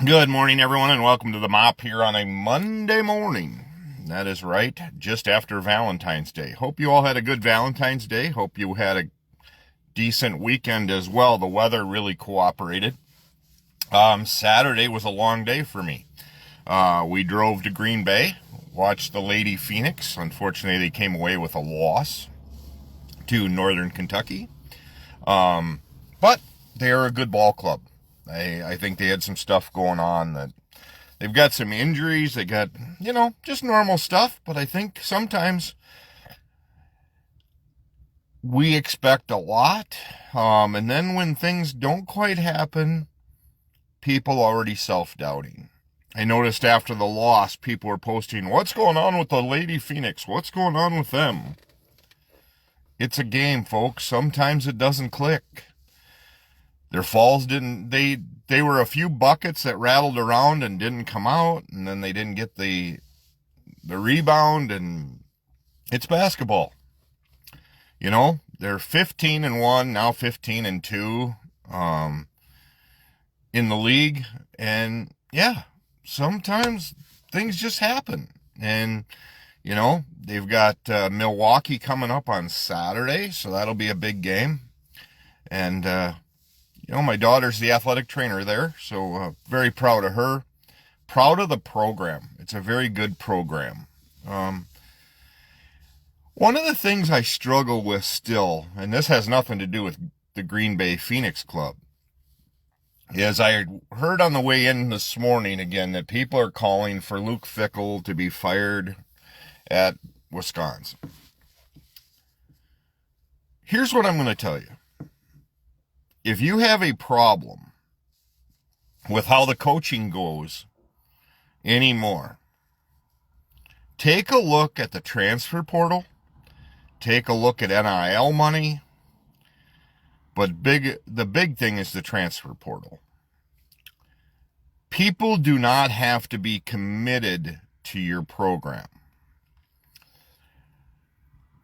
Good morning, everyone, and welcome to the Mop here on a Monday morning. That is right, just after Valentine's Day. Hope you all had a good Valentine's Day. Hope you had a decent weekend as well. The weather really cooperated. Saturday was a long day for me. We drove to Green Bay, watched the Lady Phoenix. Unfortunately, they came away with a loss to Northern Kentucky. But they are a good ball club. I think they had some stuff going on that they've got some injuries. They got, just normal stuff. But I think sometimes we expect a lot. And then when things don't quite happen, people already self-doubting. I noticed after the loss, people were posting, "What's going on with the Lady Phoenix? What's going on with them?" It's a game, folks. Sometimes it doesn't click. Their falls didn't, they were a few buckets that rattled around and didn't come out, and then they didn't get the rebound, and it's basketball. They're 15-1, now 15-2 in the league, and yeah, sometimes things just happen. And they've got Milwaukee coming up on Saturday, so that'll be a big game. And my daughter's the athletic trainer there, so very proud of her. Proud of the program. It's a very good program. One of the things I struggle with still, and this has nothing to do with the Green Bay Phoenix Club, is I heard on the way in this morning again that people are calling for Luke Fickell to be fired at Wisconsin. Here's what I'm going to tell you. If you have a problem with how the coaching goes anymore, take a look at the transfer portal, take a look at NIL money, but the big thing is the transfer portal. People do not have to be committed to your program.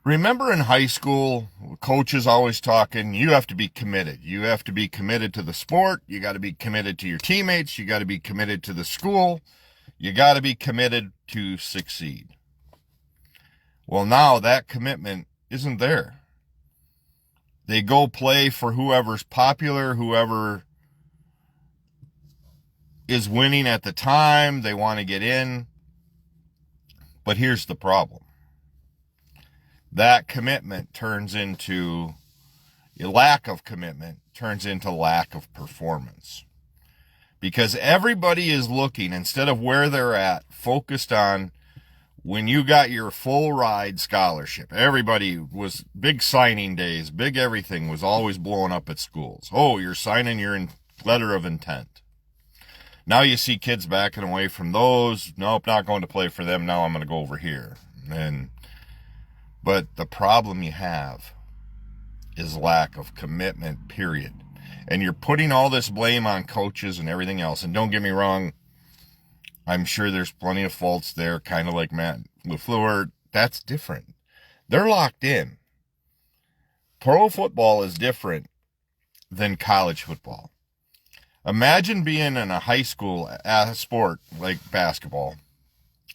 Remember in high school, coaches always talking, you have to be committed. You have to be committed to the sport. You got to be committed to your teammates. You got to be committed to the school. You got to be committed to succeed. Well, now that commitment isn't there. They go play for whoever's popular, whoever is winning at the time. They want to get in. But here's the problem. That commitment turns into a lack of commitment, turns into lack of performance. Because everybody is looking, instead of where they're at, focused on when you got your full ride scholarship. Everybody was big signing days, big everything was always blowing up at schools. Oh, you're signing your letter of intent. Now you see kids backing away from those. Nope, not going to play for them. Now I'm going to go over here. But the problem you have is lack of commitment, period. And you're putting all this blame on coaches and everything else. And don't get me wrong, I'm sure there's plenty of faults there, kind of like Matt LaFleur. That's different. They're locked in. Pro football is different than college football. Imagine being in a high school sport like basketball,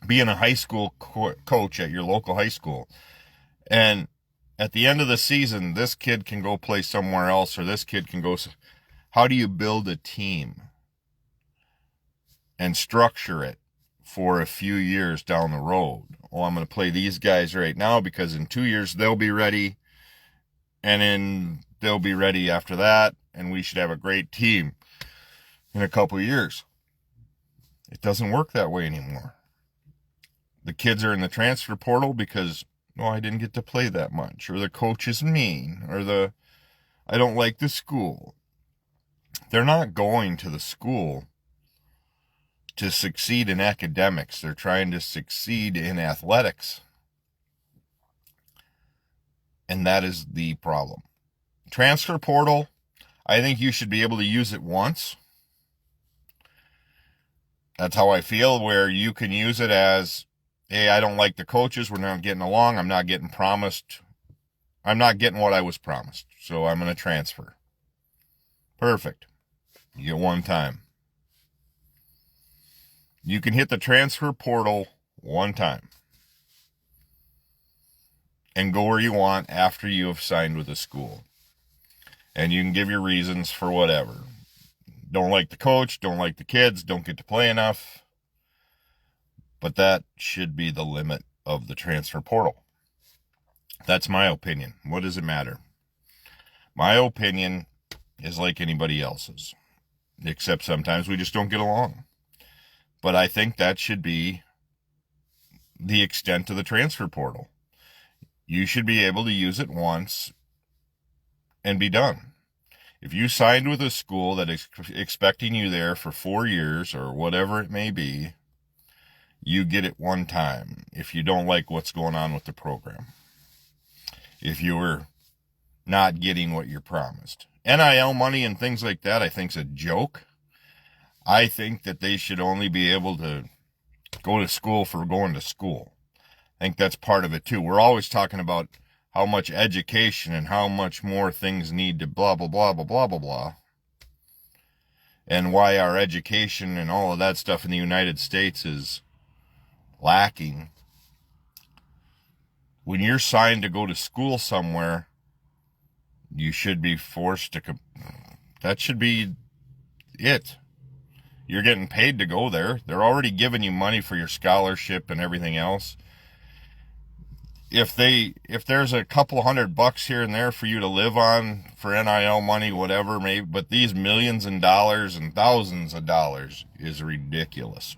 being a high school coach at your local high school. And at the end of the season, this kid can go play somewhere else, or this kid can go. How do you build a team and structure it for a few years down the road? Oh, I'm going to play these guys right now because in 2 years they'll be ready, and then they'll be ready after that, and we should have a great team in a couple of years. It doesn't work that way anymore. The kids are in the transfer portal because I didn't get to play that much, or the coach is mean, or I don't like the school. They're not going to the school to succeed in academics. They're trying to succeed in athletics. And that is the problem. Transfer portal, I think you should be able to use it once. That's how I feel, where you can use it as, hey, I don't like the coaches. We're not getting along. I'm not getting what I was promised. So I'm going to transfer. Perfect. You get one time. You can hit the transfer portal one time and go where you want after you have signed with a school. And you can give your reasons for whatever. Don't like the coach, don't like the kids, don't get to play enough. But that should be the limit of the transfer portal. That's my opinion. What does it matter? My opinion is like anybody else's, except sometimes we just don't get along. But I think that should be the extent of the transfer portal. You should be able to use it once and be done. If you signed with a school that is expecting you there for 4 years or whatever it may be, you get it one time if you don't like what's going on with the program. If you were not getting what you're promised. NIL money and things like that, I think is a joke. I think that they should only be able to go to school for going to school. I think that's part of it too. We're always talking about how much education and how much more things need to blah, blah, blah, blah, blah, blah, blah. And why our education and all of that stuff in the United States is lacking. When you're signed to go to school somewhere, you should be forced to, that should be it. You're getting paid to go there. They're already giving you money for your scholarship and everything else. If there's a couple $100 here and there for you to live on for NIL money, whatever, maybe, but these millions and dollars and thousands of dollars is ridiculous.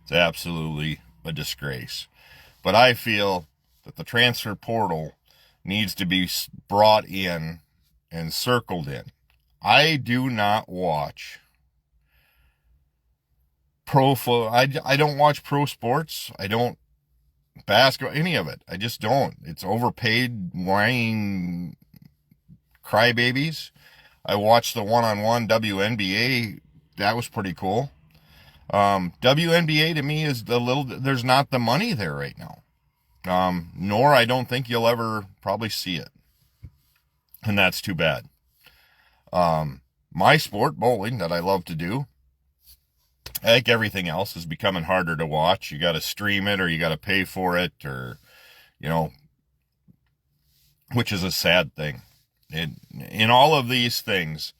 It's absolutely a disgrace. But I feel that the transfer portal needs to be brought in and circled in. I do not watch I don't watch pro sports. I don't basketball, any of it. I just don't. It's overpaid, whining crybabies. I watched the one-on-one WNBA. That was pretty cool. WNBA to me is there's not the money there right now. Nor I don't think you'll ever probably see it. And that's too bad. My sport, bowling, that I love to do, I think everything else is becoming harder to watch. You got to stream it or you got to pay for it or, which is a sad thing. In all of these things,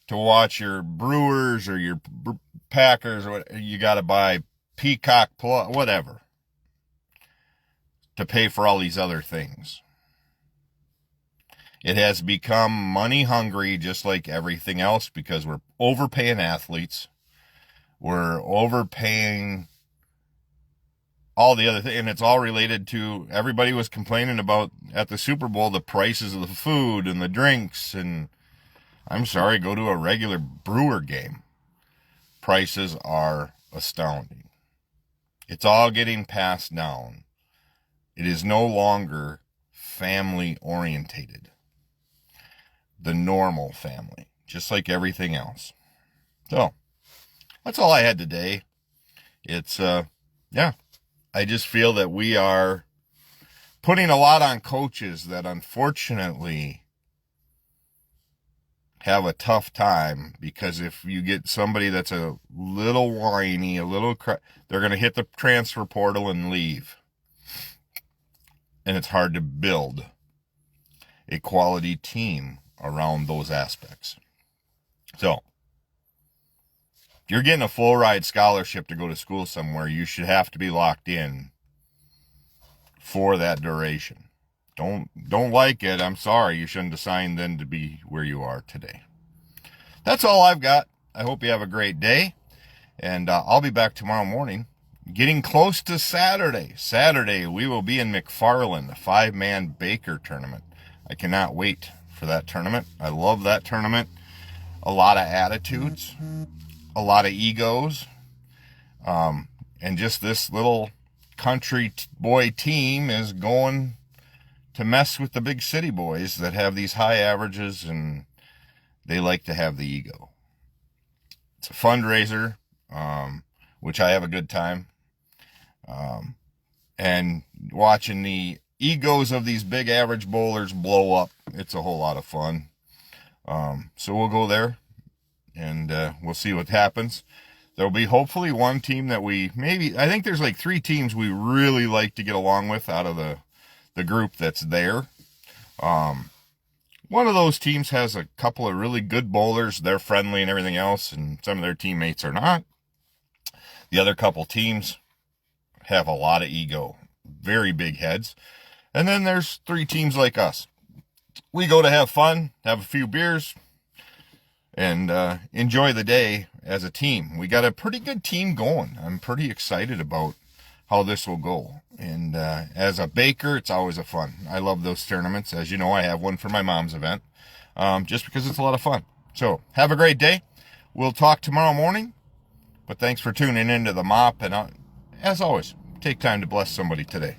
to watch your Brewers or your Packers, or you got to buy Peacock Plus, whatever, to pay for all these other things. It has become money hungry just like everything else because we're overpaying athletes. We're overpaying all the other things, and it's all related to, everybody was complaining about at the Super Bowl, the prices of the food and the drinks, and I'm sorry, go to a regular Brewer game. Prices are astounding. It's all getting passed down. It is no longer family orientated. The normal family, just like everything else. So, that's all I had today. It's, I just feel that we are putting a lot on coaches that unfortunately have a tough time, because if you get somebody that's a little whiny, they're going to hit the transfer portal and leave. And it's hard to build a quality team around those aspects. So, you're getting a full ride scholarship to go to school somewhere, you should have to be locked in for that duration. Don't like it, I'm sorry, you shouldn't have signed then to be where you are today. That's all I've got. I hope you have a great day, and I'll be back tomorrow morning. Getting close to Saturday. Saturday, we will be in McFarland, a 5-man Baker tournament. I cannot wait for that tournament. I love that tournament. A lot of attitudes. A lot of egos, and just this little country boy team is going to mess with the big city boys that have these high averages, and they like to have the ego. It's a fundraiser, which I have a good time, and watching the egos of these big average bowlers blow up, it's a whole lot of fun. So we'll go there. And we'll see what happens. There'll be hopefully one team that I think there's like 3 teams we really like to get along with out of the group that's there. One of those teams has a couple of really good bowlers. They're friendly and everything else, and some of their teammates are not. The other couple teams have a lot of ego, very big heads. And then there's 3 teams like us. We go to have fun, have a few beers, and enjoy the day as a team. We got a pretty good team going. I'm pretty excited about how this will go. And as a baker, it's always a fun. I love those tournaments. As you know, I have one for my mom's event, just because it's a lot of fun. So have a great day. We'll talk tomorrow morning. But thanks for tuning into the Mop. And as always, take time to bless somebody today.